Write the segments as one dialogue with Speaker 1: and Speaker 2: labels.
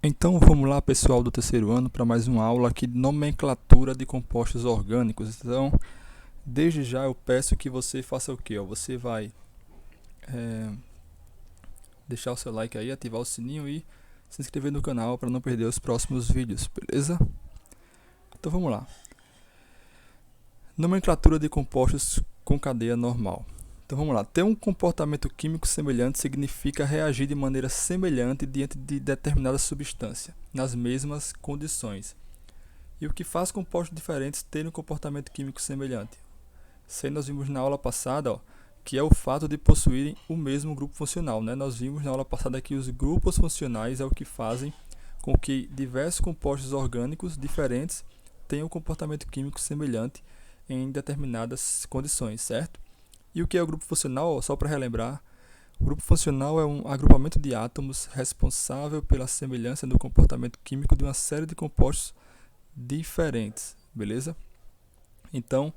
Speaker 1: Então vamos lá, pessoal do terceiro ano, para mais uma aula aqui de nomenclatura de compostos orgânicos. Então, desde já eu peço que você faça o quê? Você vai deixar o seu like aí, ativar o sininho e se inscrever no canal para não perder os próximos vídeos, beleza? Então vamos lá. Nomenclatura de compostos com cadeia normal. Então vamos lá. Ter um comportamento químico semelhante significa reagir de maneira semelhante diante de determinada substância, nas mesmas condições. E o que faz compostos diferentes terem um comportamento químico semelhante? Isso aí nós vimos na aula passada, que é o fato de possuírem o mesmo grupo funcional, né? Nós vimos na aula passada que os grupos funcionais é o que fazem com que diversos compostos orgânicos diferentes tenham um comportamento químico semelhante em determinadas condições, certo? E o que é o grupo funcional? Só para relembrar, o grupo funcional é um agrupamento de átomos responsável pela semelhança no comportamento químico de uma série de compostos diferentes, beleza? Então,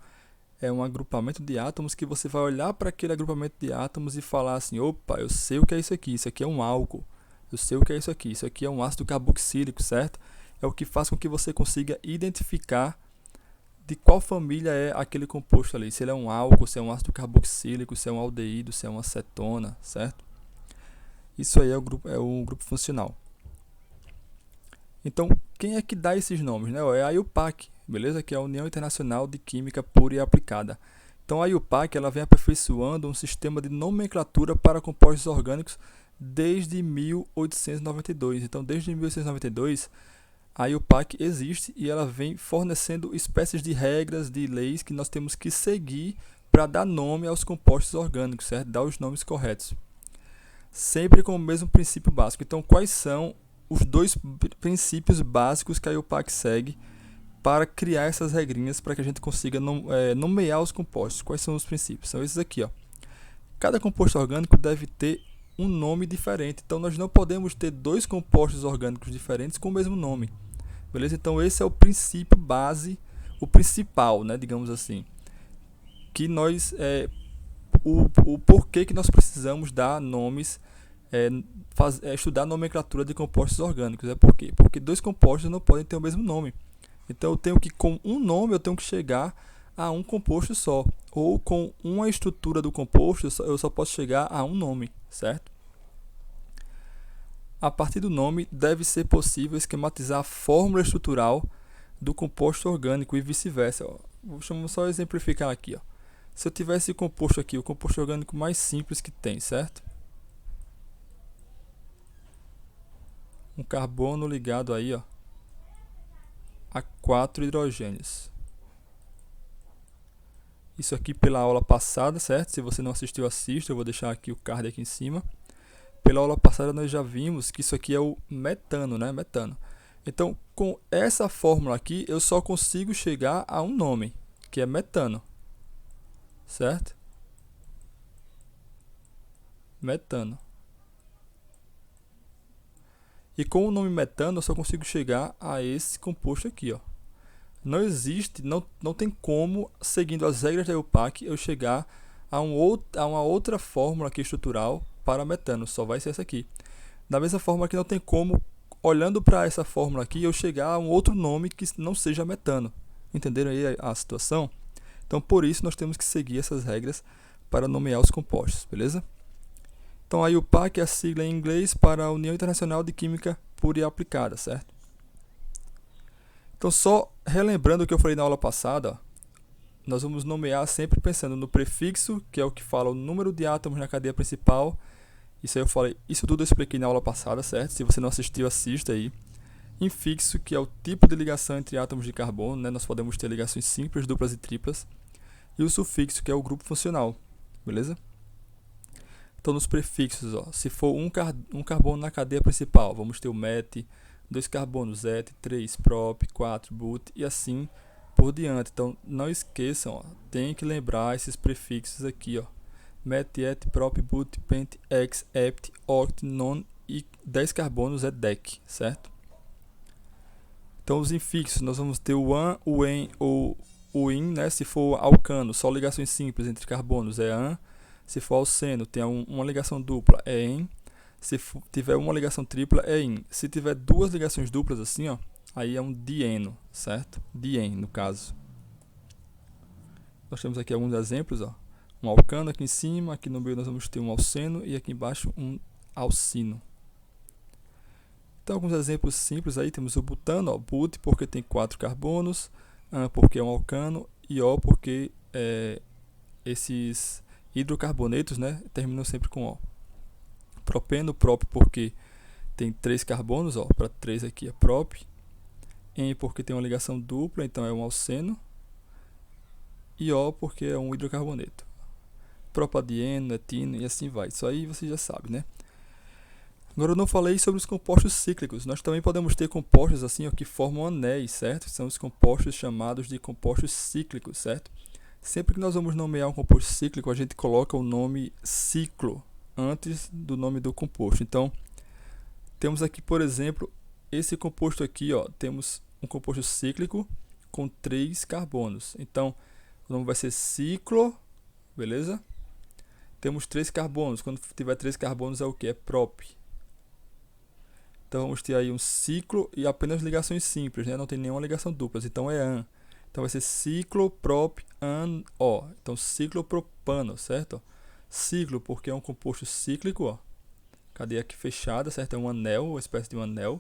Speaker 1: é um agrupamento de átomos que você vai olhar para aquele agrupamento de átomos e falar assim, opa, eu sei o que é isso aqui é um álcool, eu sei o que é isso aqui é um ácido carboxílico, certo? É o que faz com que você consiga identificar de qual família é aquele composto ali, se ele é um álcool, se é um ácido carboxílico, se é um aldeído, se é uma acetona, certo? Isso aí é o grupo funcional. Então, quem é que dá esses nomes, né? É a IUPAC, beleza? Que é a União Internacional de Química Pura e Aplicada. Então, a IUPAC ela vem aperfeiçoando um sistema de nomenclatura para compostos orgânicos desde 1892. Então, desde 1892, a IUPAC existe e ela vem fornecendo espécies de regras, de leis que nós temos que seguir para dar nome aos compostos orgânicos, certo? Dar os nomes corretos. Sempre com o mesmo princípio básico. Então, quais são os dois princípios básicos que a IUPAC segue para criar essas regrinhas para que a gente consiga nomear os compostos? Quais são os princípios? São esses aqui, ó. Cada composto orgânico deve ter um nome diferente. Então, nós não podemos ter dois compostos orgânicos diferentes com o mesmo nome. Beleza? Então, esse é o princípio base, o principal, né, digamos assim, que nós, o porquê que nós precisamos dar nomes, estudar a nomenclatura de compostos orgânicos. É por quê? Porque dois compostos não podem ter o mesmo nome. Então, eu tenho que, com um nome, eu tenho que chegar a um composto só. Ou com uma estrutura do composto, eu só posso chegar a um nome, certo? A partir do nome, deve ser possível esquematizar a fórmula estrutural do composto orgânico e vice-versa. Vamos só exemplificar aqui. Ó. Se eu tivesse esse composto aqui, o composto orgânico mais simples que tem, certo? Um carbono ligado aí, ó, a 4 hidrogênios. Isso aqui pela aula passada, certo? Se você não assistiu, assista. Eu vou deixar aqui o card aqui em cima. Pela aula passada nós já vimos que isso aqui é o metano, né? Metano. Então, com essa fórmula aqui, eu só consigo chegar a um nome, que é metano. Certo? Metano. E com o nome metano, eu só consigo chegar a esse composto aqui, ó. Não existe, não tem como, seguindo as regras da IUPAC, eu chegar a uma outra fórmula aqui estrutural para metano, só vai ser essa aqui. Da mesma forma que não tem como, olhando para essa fórmula aqui, eu chegar a um outro nome que não seja metano. Entenderam aí a situação? Então, por isso, nós temos que seguir essas regras para nomear os compostos, beleza? Então, a IUPAC é a sigla em inglês para a União Internacional de Química Pura e Aplicada, certo? Então, só relembrando o que eu falei na aula passada, ó, nós vamos nomear sempre pensando no prefixo, que é o que fala o número de átomos na cadeia principal. Isso aí eu falei, isso tudo eu expliquei na aula passada, certo? Se você não assistiu, assista aí. Infixo, que é o tipo de ligação entre átomos de carbono, né? Nós podemos ter ligações simples, duplas e triplas. E o sufixo, que é o grupo funcional, beleza? Então, nos prefixos, ó, se for um carbono na cadeia principal, vamos ter o met, 2 carbonos et, 3 prop, 4 but e assim por diante. Então, não esqueçam, ó, tem que lembrar esses prefixos aqui, ó. Met, et, prop, but, pent, ex, ept, oct, non e 10 carbonos é dec, certo? Então, os infixos, nós vamos ter o an, o en ou o in, né? Se for alcano, só ligações simples entre carbonos é an. Se for alceno, tem uma ligação dupla, é en. Se tiver uma ligação tripla, é in. Se tiver duas ligações duplas assim, ó, aí é um dieno, certo? Dien, no caso. Nós temos aqui alguns exemplos, ó. Um alcano aqui em cima, aqui no meio nós vamos ter um alceno e aqui embaixo um alcino. Então, alguns exemplos simples aí, temos o butano, ó, but porque tem 4 carbonos, an porque é um alcano e o porque esses hidrocarbonetos, né, terminam sempre com o. Propeno, prop porque tem 3 carbonos, ó, para 3 aqui é prop. En porque tem uma ligação dupla, então é um alceno. E O porque é um hidrocarboneto. Propadieno, etino e assim vai. Isso aí você já sabe, né? Agora eu não falei sobre os compostos cíclicos. Nós também podemos ter compostos assim, ó, que formam anéis, certo? São os compostos chamados de compostos cíclicos, certo? Sempre que nós vamos nomear um composto cíclico, a gente coloca o nome ciclo antes do nome do composto. Então, temos aqui, por exemplo, esse composto aqui, ó, temos um composto cíclico com 3 carbonos. Então, o nome vai ser ciclo, beleza? Temos 3 carbonos. Quando tiver 3 carbonos é o que? É prop. Então vamos ter aí um ciclo e apenas ligações simples, né? Não tem nenhuma ligação dupla, então é an. Então vai ser ciclo prop an O. Então ciclopropano, certo? Ciclo porque é um composto cíclico, ó. Cadeia aqui fechada, certo? É um anel, uma espécie de um anel.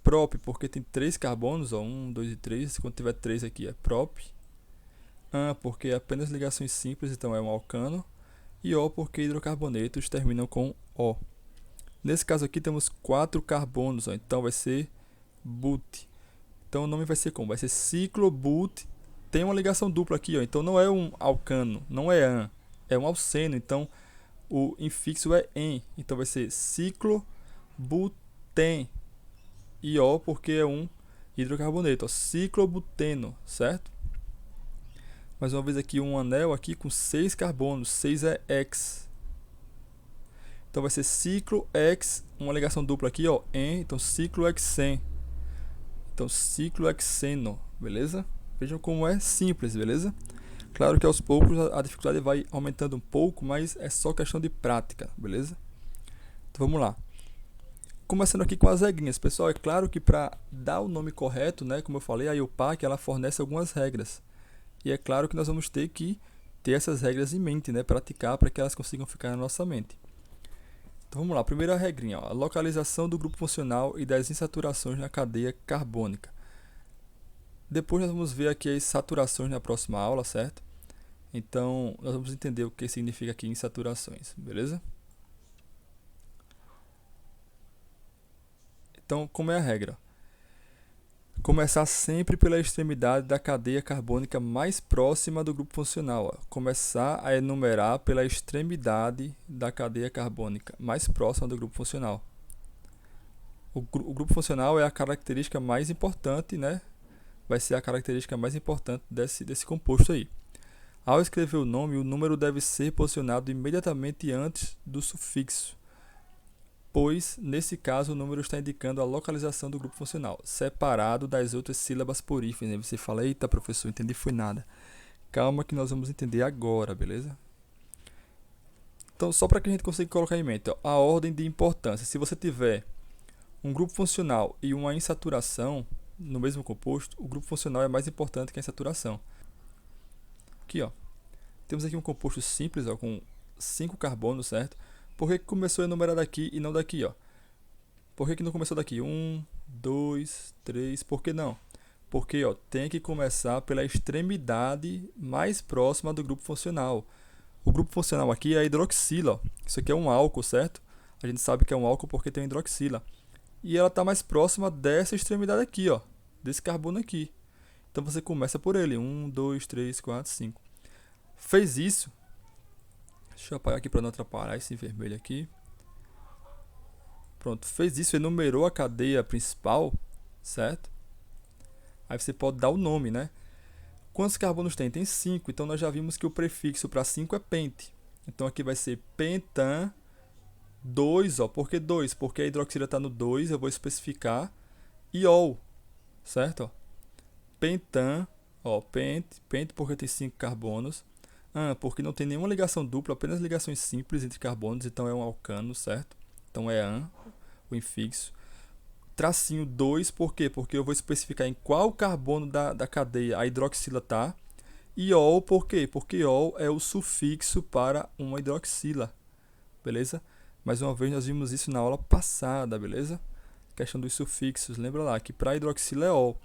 Speaker 1: Prop porque tem 3 carbonos, ó, 1, 2 e 3. Quando tiver 3 aqui é prop. An porque é apenas ligações simples, então é um alcano. E O porque hidrocarbonetos terminam com O. Nesse caso aqui temos 4 carbonos, ó, então vai ser but. Então o nome vai ser como? Vai ser ciclobut. Tem uma ligação dupla aqui, ó, então não é um alcano, não é an, é um alceno, então o infixo é en. Então vai ser ciclobuten. E O porque é um hidrocarboneto, ó, ciclobuteno, certo? Mais uma vez aqui um anel aqui com 6 carbonos, 6 é X. Então vai ser ciclo-hex, uma ligação dupla aqui, ó, en, então ciclohexen. Então ciclohexeno, beleza? Vejam como é simples, beleza? Claro que aos poucos a dificuldade vai aumentando um pouco, mas é só questão de prática, beleza? Então vamos lá. Começando aqui com as regrinhas, pessoal, é claro que para dar o nome correto, né, como eu falei, a IUPAC ela fornece algumas regras. E é claro que nós vamos ter que ter essas regras em mente, né, praticar para que elas consigam ficar na nossa mente. Então vamos lá, primeira regrinha, ó, a localização do grupo funcional e das insaturações na cadeia carbônica. Depois nós vamos ver aqui as saturações na próxima aula, certo? Então nós vamos entender o que significa aqui insaturações, beleza? Então, como é a regra? Começar sempre pela extremidade da cadeia carbônica mais próxima do grupo funcional. Ó. Começar a enumerar pela extremidade da cadeia carbônica mais próxima do grupo funcional. O grupo funcional é a característica mais importante, né? Vai ser a característica mais importante desse composto aí. Ao escrever o nome, o número deve ser posicionado imediatamente antes do sufixo, pois, nesse caso, o número está indicando a localização do grupo funcional, separado das outras sílabas por hífen. Aí você fala, eita, professor, entendi, foi nada. Calma que nós vamos entender agora, beleza? Então, só para que a gente consiga colocar em mente, ó, a ordem de importância. Se você tiver um grupo funcional e uma insaturação no mesmo composto, o grupo funcional é mais importante que a insaturação. Aqui, ó, temos aqui um composto simples, ó, com 5 carbonos, certo? Por que começou a enumerar daqui e não daqui, ó? Por que não começou daqui? 1, 2, 3, por que não? Porque, ó, tem que começar pela extremidade mais próxima do grupo funcional. O grupo funcional aqui é a hidroxila, ó. Isso aqui é um álcool, certo? A gente sabe que é um álcool porque tem hidroxila. E ela está mais próxima dessa extremidade aqui, ó, desse carbono aqui. Então você começa por ele. 1, 2, 3, 4, 5. Fez isso. Deixa eu apagar aqui para não atrapalhar esse vermelho aqui. Pronto, fez isso, enumerou a cadeia principal, certo? Aí você pode dar o nome, né? Quantos carbonos tem? Tem 5, então nós já vimos que o prefixo para 5 é pente. Então aqui vai ser pentan 2, ó. Por que 2? Porque a hidroxila está no 2, eu vou especificar iol, certo? Pentan, ó, pente porque tem 5 carbonos. porque não tem nenhuma ligação dupla, apenas ligações simples entre carbonos, então é um alcano, certo? Então é an, o infixo. Tracinho 2, por quê? Porque eu vou especificar em qual carbono da cadeia a hidroxila está. E ol, por quê? Porque ol é o sufixo para uma hidroxila, beleza? Mais uma vez, nós vimos isso na aula passada, beleza? Questão dos sufixos, lembra lá que para hidroxila é ol.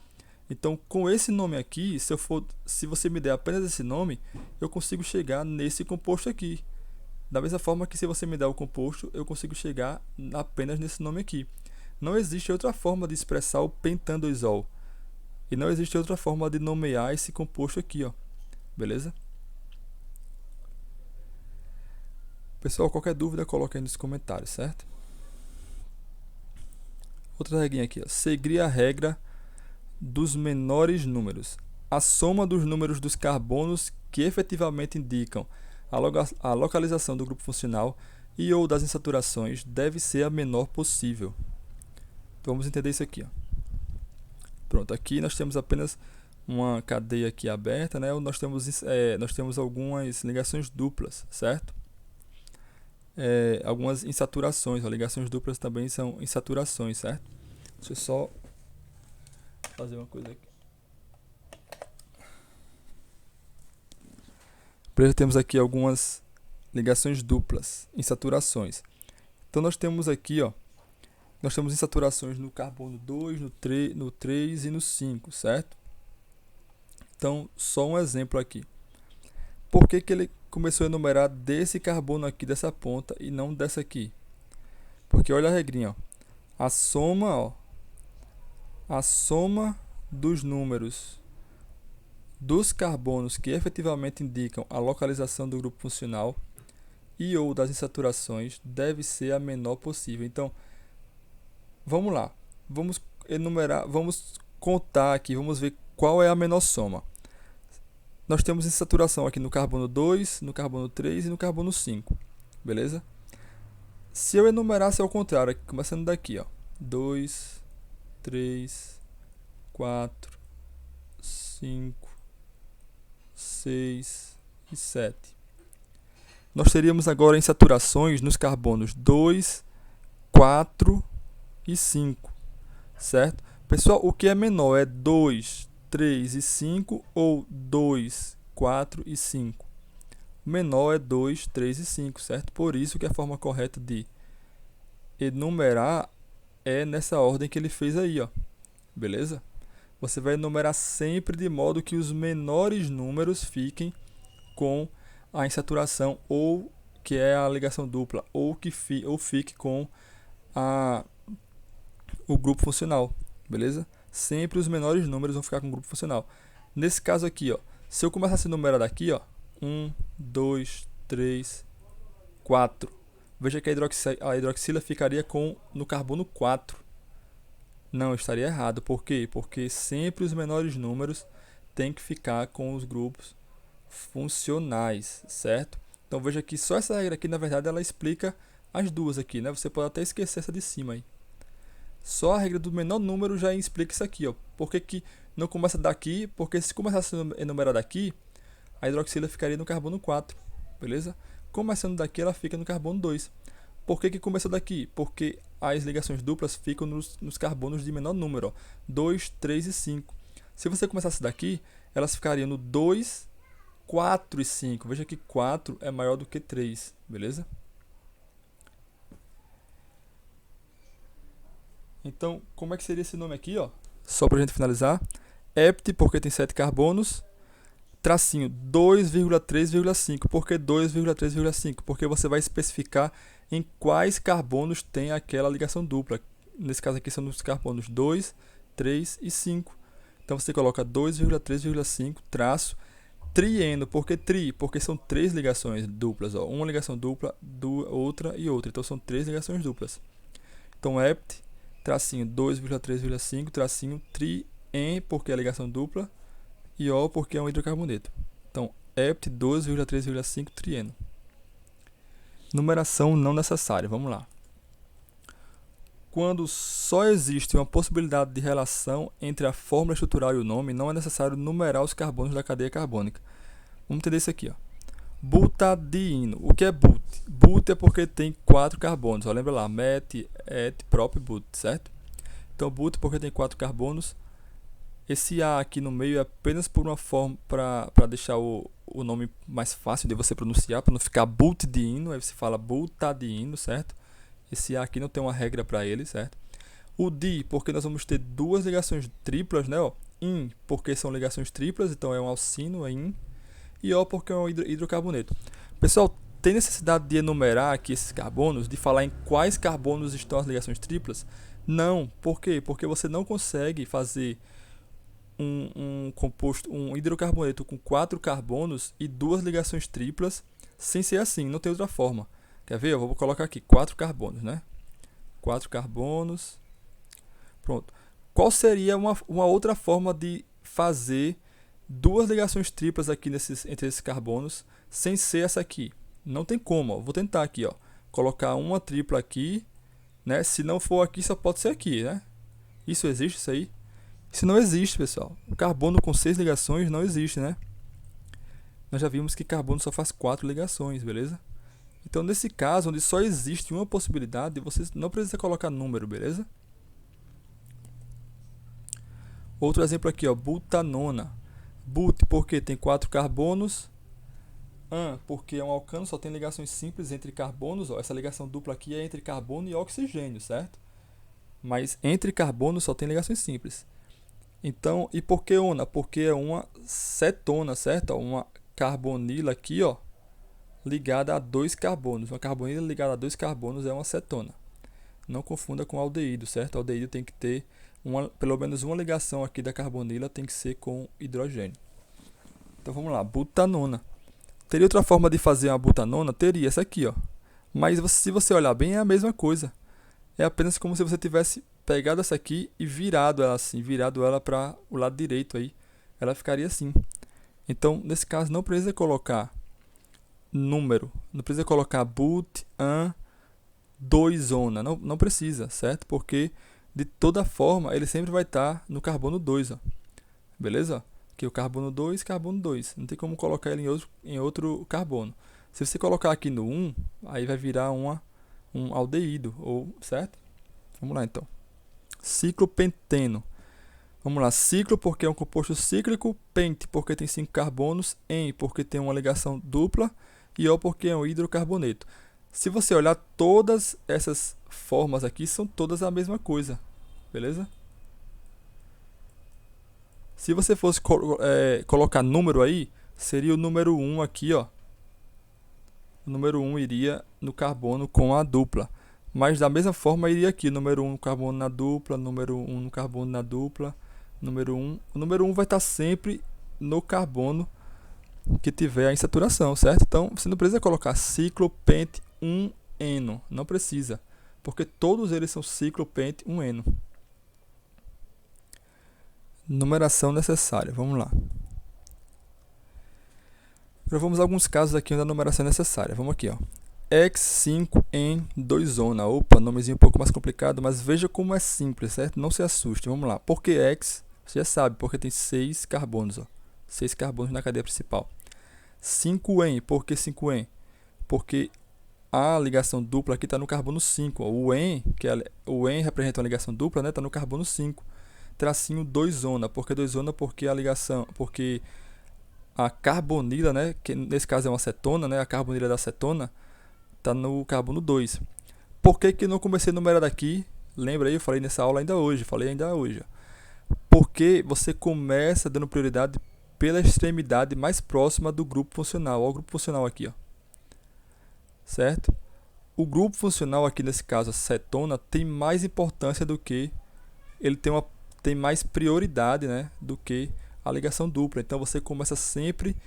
Speaker 1: Então, com esse nome aqui, se você me der apenas esse nome, eu consigo chegar nesse composto aqui. Da mesma forma que se você me der o composto, eu consigo chegar apenas nesse nome aqui. Não existe outra forma de expressar o pentandoisol. E não existe outra forma de nomear esse composto aqui, ó. Beleza? Pessoal, qualquer dúvida, coloque aí nos comentários, certo? Outra regrinha aqui, ó. Seguir a regra dos menores números. A soma dos números dos carbonos que efetivamente indicam a localização do grupo funcional e ou das insaturações deve ser a menor possível. Vamos entender isso aqui, ó. Pronto, aqui nós temos apenas uma cadeia aqui aberta, né? Nós temos algumas ligações duplas, certo? Algumas insaturações, ó, ligações duplas também são insaturações, certo? Deixa eu só fazer uma coisa aqui. Temos aqui algumas ligações duplas, insaturações. Então nós temos aqui, ó, nós temos insaturações no carbono 2, no 3 e no 5, certo? Então, só um exemplo aqui. Por que ele começou a enumerar desse carbono aqui, dessa ponta, e não dessa aqui? Porque olha a regrinha, ó. A soma dos números dos carbonos que efetivamente indicam a localização do grupo funcional e ou das insaturações deve ser a menor possível. Então, vamos lá. Vamos enumerar, vamos contar aqui, vamos ver qual é a menor soma. Nós temos insaturação aqui no carbono 2, no carbono 3 e no carbono 5. Beleza? Se eu enumerasse ao contrário, começando daqui, ó, 2, 3, 4, 5, 6 e 7. Nós teríamos agora insaturações nos carbonos 2, 4 e 5, certo? Pessoal, o que é menor é 2, 3 e 5 ou 2, 4 e 5? O menor é 2, 3 e 5, certo? Por isso que a forma correta de enumerar é nessa ordem que ele fez aí, ó. Beleza? Você vai enumerar sempre de modo que os menores números fiquem com a insaturação ou que é a ligação dupla ou fique com o grupo funcional, beleza? Sempre os menores números vão ficar com o grupo funcional. Nesse caso aqui, ó, se eu começasse a enumerar daqui, ó, 1, 2, 3, 4. Veja que a hidroxila ficaria no carbono 4. Não, estaria errado. Por quê? Porque sempre os menores números têm que ficar com os grupos funcionais, certo? Então veja que só essa regra aqui, na verdade, ela explica as duas aqui, né? Você pode até esquecer essa de cima aí. Só a regra do menor número já explica isso aqui, ó. Por que não começa daqui? Porque se começasse a enumerar daqui, a hidroxila ficaria no carbono 4, beleza? Começando daqui, ela fica no carbono 2. Por que começou daqui? Porque as ligações duplas ficam nos carbonos de menor número, ó, 2, 3 e 5. Se você começasse daqui, elas ficariam no 2, 4 e 5. Veja que 4 é maior do que 3, beleza? Então, como é que seria esse nome aqui, ó? Só pra gente finalizar. Hept, porque tem 7 carbonos. Tracinho 2,3,5. Por que 2,3,5? Porque você vai especificar em quais carbonos tem aquela ligação dupla. Nesse caso aqui são os carbonos 2, 3 e 5. Então você coloca 2,3,5 traço trieno. Por que tri? Porque são 3 ligações duplas, ó. Uma ligação dupla, outra e outra. Então são 3 ligações duplas. Então hept, tracinho 2,3,5, tracinho trien, porque é a ligação dupla, e O porque é um hidrocarboneto. Então, hept 2,3,5 trieno. Numeração não necessária, vamos lá. Quando só existe uma possibilidade de relação entre a fórmula estrutural e o nome, não é necessário numerar os carbonos da cadeia carbônica. Vamos entender isso aqui, ó. Butadieno. O que é but? But é porque tem 4 carbonos. Ó, lembra lá, met, et, prop, but, certo? Então, but porque tem 4 carbonos. Esse A aqui no meio é apenas por uma forma para deixar o nome mais fácil de você pronunciar, para não ficar butadieno, aí você fala butadieno, certo? Esse A aqui não tem uma regra para ele, certo? O di, porque nós vamos ter duas ligações triplas, né? Ó. In, porque são ligações triplas, então é um alcino, é in. E O, porque é um hidrocarboneto. Pessoal, tem necessidade de enumerar aqui esses carbonos, de falar em quais carbonos estão as ligações triplas? Não. Por quê? Porque você não consegue fazer um composto, um hidrocarboneto com 4 carbonos e duas ligações triplas sem ser assim, não tem outra forma. Quer ver? Eu vou colocar aqui 4 carbonos, né? 4 carbonos. Pronto. Qual seria uma outra forma de fazer duas ligações triplas aqui entre esses carbonos sem ser essa aqui? Não tem como. Ó. Vou tentar aqui, ó, colocar uma tripla aqui, né? Se não for aqui, só pode ser aqui, né? Isso existe, isso aí? Isso não existe, pessoal. O carbono com 6 ligações não existe, né? Nós já vimos que carbono só faz 4 ligações, beleza? Então, nesse caso, onde só existe uma possibilidade, você não precisa colocar número, beleza? Outro exemplo aqui, ó, butanona. But, porque tem 4 carbonos. An, porque é um alcano, só tem ligações simples entre carbonos. Ó, essa ligação dupla aqui é entre carbono e oxigênio, certo? Mas entre carbonos só tem ligações simples. Então, e por que ona? Porque é uma cetona, certo? Ó, uma carbonila aqui, ó, ligada a 2 carbonos. Uma carbonila ligada a 2 carbonos é uma cetona. Não confunda com aldeído, certo? Aldeído tem que ter pelo menos uma ligação aqui da carbonila tem que ser com hidrogênio. Então vamos lá, butanona. Teria outra forma de fazer uma butanona? Teria essa aqui, ó. Mas se você olhar bem, é a mesma coisa. É apenas como se você tivesse pegado essa aqui e virado ela assim, virado ela para o lado direito aí. Ela ficaria assim. Então, nesse caso, não precisa colocar número. Não precisa colocar but, an, 2-ona. Não precisa, certo? Porque, de toda forma, ele sempre vai estar no carbono 2, ó. Beleza? Aqui o carbono 2, carbono 2. Não tem como colocar ele em outro carbono. Se você colocar aqui no 1, aí vai virar um aldeído, certo? Vamos lá, então. Ciclopenteno. Vamos lá, ciclo porque é um composto cíclico, pente porque tem 5 carbonos, en porque tem uma ligação dupla e O porque é um hidrocarboneto. Se você olhar, todas essas formas aqui são todas a mesma coisa, beleza? Se você fosse colocar número aí, seria o número 1 aqui, ó. O número 1 iria no carbono com a dupla. Mas da mesma forma iria aqui, número 1 no carbono na dupla, número 1 no carbono na dupla, número 1. O número 1 vai estar sempre no carbono que tiver a insaturação, certo? Então, você não precisa colocar ciclopente 1-eno, não precisa, porque todos eles são ciclopente 1-eno. Numeração necessária, vamos lá. Provamos alguns casos aqui onde a numeração é necessária. Vamos aqui, ó. X5N2-ona. Opa, nomezinho um pouco mais complicado, mas veja como é simples, certo? Não se assuste. Vamos lá. Por que X? Você já sabe, porque tem 6 carbonos, ó. 6 carbonos na cadeia principal. 5N, por que 5N? Porque a ligação dupla aqui está no carbono 5. Ó. O N representa uma ligação dupla, né? Está no carbono 5. Tracinho 2-ona. Por que 2-ona? Porque a ligação, porque a carbonila, né, que nesse caso é uma acetona, né, a carbonila da acetona está no carbono 2. Por que que eu não comecei a numerar daqui? Lembra aí, eu falei nessa aula ainda hoje, Porque você começa dando prioridade pela extremidade mais próxima do grupo funcional. Olha o grupo funcional aqui, ó. Certo? O grupo funcional aqui nesse caso, a cetona, tem mais importância do que ele tem mais prioridade, né, do que a ligação dupla. Então você começa sempre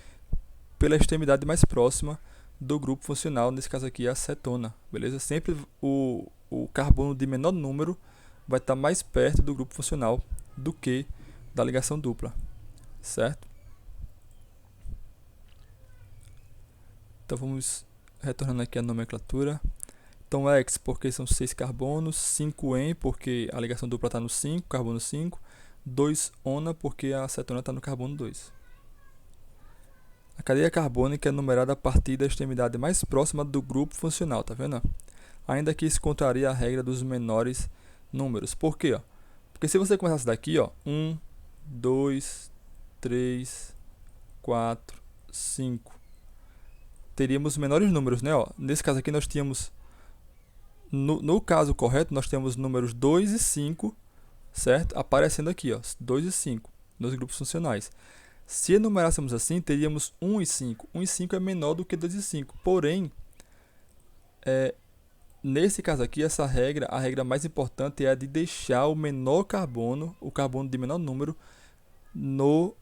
Speaker 1: pela extremidade mais próxima do grupo funcional, nesse caso aqui é a cetona, beleza? Sempre o carbono de menor número vai estar mais perto do grupo funcional do que da ligação dupla, certo? Então vamos retornando aqui a nomenclatura. Então X porque são 6 carbonos, 5N porque a ligação dupla está no 5, carbono 5, 2-ona porque a acetona está no carbono 2. A cadeia carbônica é numerada a partir da extremidade mais próxima do grupo funcional, tá vendo? Ainda que isso contraria a regra dos menores números. Por quê? Porque se você começasse daqui, 1, 2, 3, 4, 5, teríamos menores números, né? Nesse caso aqui nós tínhamos, no caso correto, nós temos números 2 e 5, certo? Aparecendo aqui, 2 e 5, nos grupos funcionais. Se enumerássemos assim, teríamos 1 e 5. 1 e 5 é menor do que 2 e 5. Porém, nesse caso aqui, a regra mais importante é a de deixar o menor carbono, o carbono de menor número, no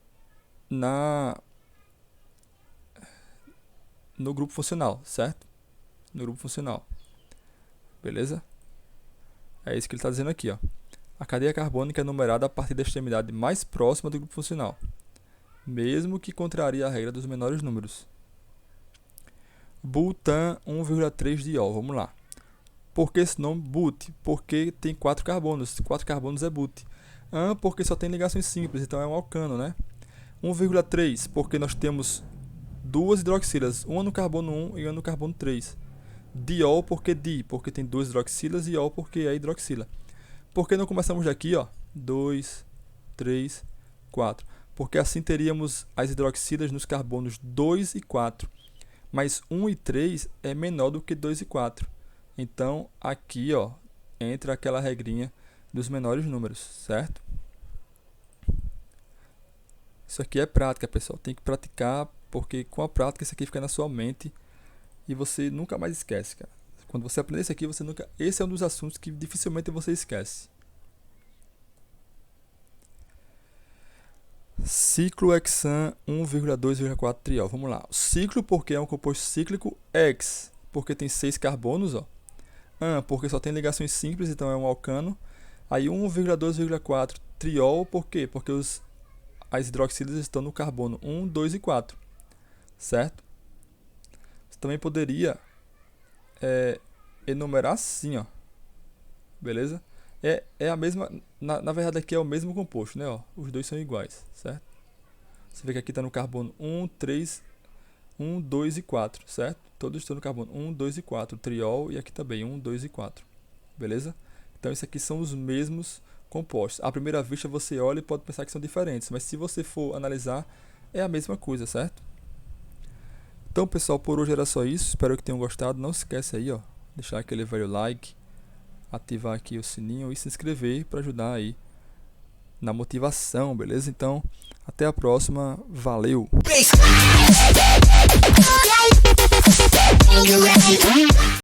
Speaker 1: grupo funcional, certo? No grupo funcional. Beleza? É isso que ele está dizendo aqui, A cadeia carbônica é numerada a partir da extremidade mais próxima do grupo funcional, mesmo que contraria a regra dos menores números. Butan 1,3 diol, vamos lá. Por que esse nome But? Porque tem 4 carbonos, 4 carbonos é But. Porque só tem ligações simples, então é um alcano, né? 1,3, porque nós temos 2 hidroxilas, uma no carbono 1 e uma no carbono 3. Diol, porque porque tem 2 hidroxilas, e ol, porque é hidroxila. Por que não começamos daqui, 2, 3, 4? Porque assim teríamos as hidroxilas nos carbonos 2 e 4. Mas 1 e 3 é menor do que 2 e 4. Então, aqui, entra aquela regrinha dos menores números, certo? Isso aqui é prática, pessoal. Tem que praticar, porque com a prática isso aqui fica na sua mente e você nunca mais esquece, cara. Quando você aprender isso aqui, você nunca... Esse é um dos assuntos que dificilmente você esquece. Ciclo hexan 1,2,4 triol. Vamos lá. O ciclo porque é um composto cíclico. Hex porque tem 6 carbonos, porque só tem ligações simples, então é um alcano. Aí 1,2,4 triol, por quê? Porque as hidroxilas estão no carbono 1, 2 e 4, certo? Você também poderia enumerar assim, beleza? É a mesma, na verdade aqui é o mesmo composto, né? Os dois são iguais, certo? Você vê que aqui está no carbono 1, 3, 1, 2 e 4, certo? Todos estão no carbono 1, 2 e 4, triol, e aqui também 1, 2 e 4, beleza? Então isso aqui são os mesmos compostos. À primeira vista você olha e pode pensar que são diferentes, mas se você for analisar, é a mesma coisa, certo? Então pessoal, por hoje era só isso, espero que tenham gostado. Não se esquece aí, deixar aquele velho like, ativar aqui o sininho e se inscrever para ajudar aí na motivação, beleza? Então, até a próxima, valeu!